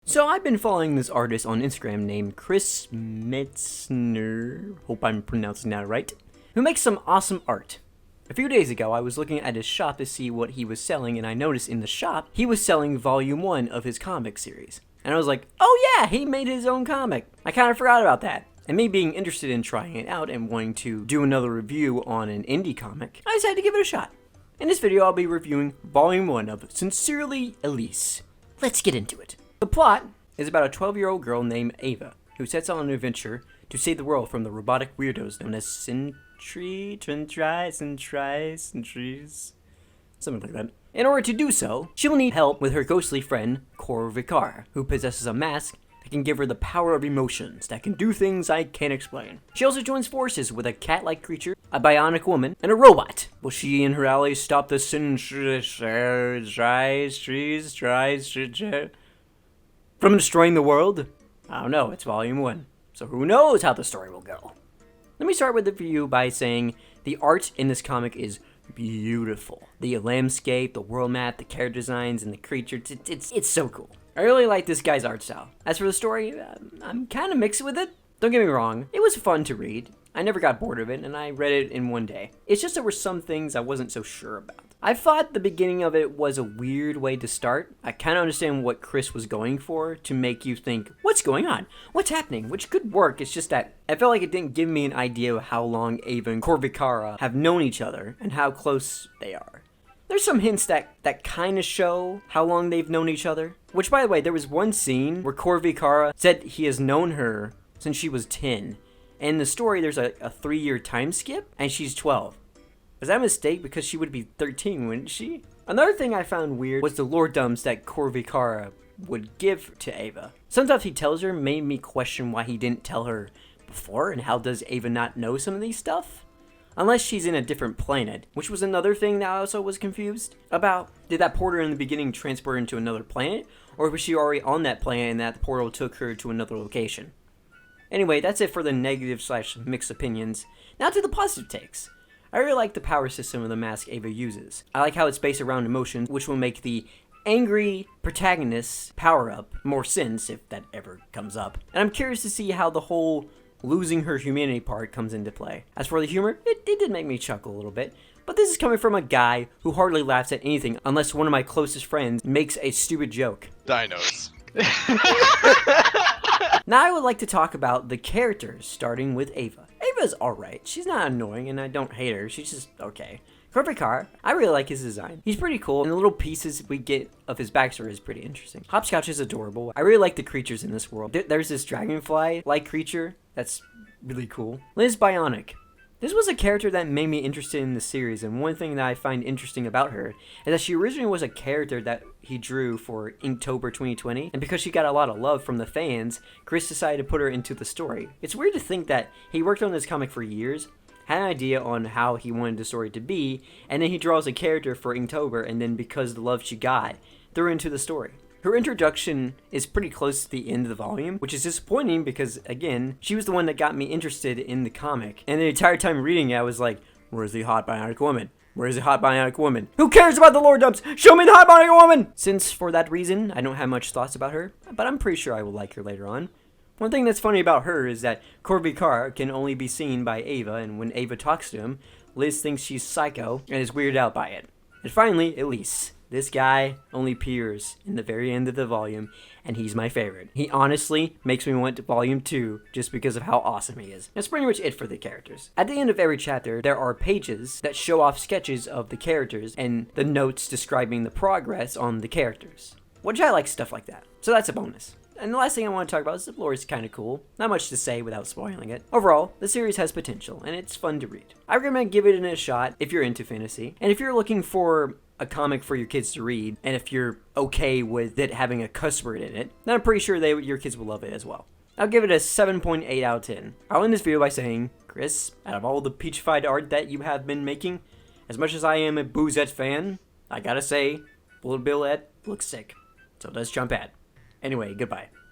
So I've been following this artist on Instagram named Chris Metzer, hope I'm pronouncing that right, who makes some awesome art. A few days ago, I was looking at his shop to see what he was selling, and I noticed in the shop, he was selling volume 1 of his comic series. And I was like, oh yeah, he made his own comic. I kind of forgot about that. And me being interested in trying it out and wanting to do another review on an indie comic, I decided to give it a shot. In this video, I'll be reviewing volume 1 of Sincerely, Elise. Let's get into it. The plot is about a 12-year-old girl named Ava, who sets out on an adventure to save the world from the robotic weirdos known as Sentries, something like that. In order to do so, she will need help with her ghostly friend, Corvicara, who possesses a mask that can give her the power of emotions that can do things I can't explain. She also joins forces with a cat-like creature, a bionic woman, and a robot. Will she and her allies stop the from destroying the world? I don't know, it's volume 1, so who knows how the story will go. Let me start with the review by saying the art in this comic is beautiful. The landscape, the world map, the character designs, and the creatures, it's so cool. I really like this guy's art style. As for the story, I'm kind of mixed with it. Don't get me wrong, it was fun to read. I never got bored of it, and I read it in one day. It's just there were some things I wasn't so sure about. I thought the beginning of it was a weird way to start. I kind of understand what Chris was going for to make you think, what's going on? What's happening? Which could work, it's just that I felt like it didn't give me an idea of how long Ava and Corvicara have known each other and how close they are. There's some hints that kind of show how long they've known each other. Which, by the way, there was one scene where Corvicara said he has known her since she was 10. And in the story, there's a 3-year time skip, and she's 12. Was that a mistake? Because she would be 13, wouldn't she? Another thing I found weird was the lore dumps that Corvicara would give to Ava. Some stuff he tells her made me question why he didn't tell her before, and how does Ava not know some of these stuff? Unless she's in a different planet, which was another thing that I also was confused about. Did that portal in the beginning transport into another planet? Or was she already on that planet and that portal took her to another location? Anyway, that's it for the negative/mixed opinions. Now to the positive takes. I really like the power system of the mask Ava uses. I like how it's based around emotions, which will make the angry protagonist's power-up more sense if that ever comes up. And I'm curious to see how the whole losing her humanity part comes into play. As for the humor, it did make me chuckle a little bit. But this is coming from a guy who hardly laughs at anything unless one of my closest friends makes a stupid joke. Dinos. Now I would like to talk about the characters, starting with Ava. Ava's alright. She's not annoying, and I don't hate her. She's just okay. Corvicara, I really like his design. He's pretty cool, and the little pieces we get of his backstory is pretty interesting. Hopscotch is adorable. I really like the creatures in this world. There's this dragonfly-like creature that's really cool. Liz Bionic. This was a character that made me interested in the series, and one thing that I find interesting about her is that she originally was a character that he drew for Inktober 2020, and because she got a lot of love from the fans, Chris decided to put her into the story. It's weird to think that he worked on this comic for years, had an idea on how he wanted the story to be, and then he draws a character for Inktober, and then because of the love she got, threw her into the story. Her introduction is pretty close to the end of the volume, which is disappointing because, again, she was the one that got me interested in the comic. And the entire time reading it, I was like, where's the hot bionic woman? Where's the hot bionic woman? Who cares about the lore dumps? Show me the hot bionic woman! Since, for that reason, I don't have much thoughts about her, but I'm pretty sure I will like her later on. One thing that's funny about her is that Corvicara can only be seen by Ava, and when Ava talks to him, Liz thinks she's psycho and is weirded out by it. And finally, Elise. This guy only appears in the very end of the volume, and he's my favorite. He honestly makes me want volume 2 just because of how awesome he is. That's pretty much it for the characters. At the end of every chapter, there are pages that show off sketches of the characters and the notes describing the progress on the characters, which I like stuff like that. So that's a bonus. And the last thing I want to talk about is the lore is kind of cool. Not much to say without spoiling it. Overall, the series has potential, and it's fun to read. I recommend giving it a shot if you're into fantasy, and if you're looking for a comic for your kids to read, and if you're okay with it having a cuss word in it, then I'm pretty sure your kids will love it as well. I'll give it a 7.8 out of 10. I'll end this video by saying, Chris, out of all the peachified art that you have been making, as much as I am a Boozette fan, I gotta say, Bullet Billette looks sick. So does Chumpad. Anyway, goodbye.